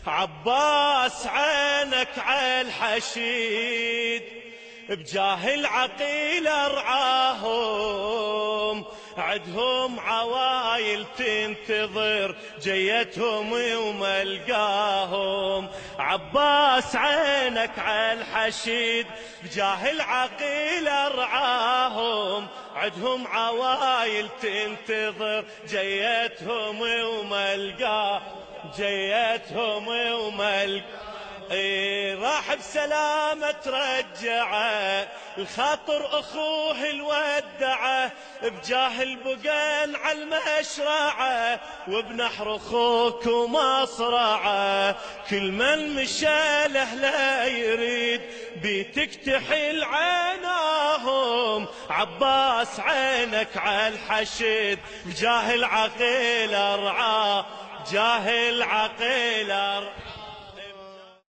عباس عينك عالحشيد بجاه العقيل ارعاهم، عدهم عوايل تنتظر جيتهم وما لقاهم. عباس عينك عالحشيد بجاه العقيل ارعاهم، عدهم عوايل تنتظر جيتهم وما لقاهم، جيتهم وما لقاهم. راح بسلامة ترجعه الخاطر اخوه الودعه، بجاه البقين على المشرعه وبنحر اخوك ومصرعه. كل من مشى له لا يريد بيتك تحل عيناهم. عباس عينك عالحشد بجاه العقيل ارعاه، جاه العقيل ارعاه.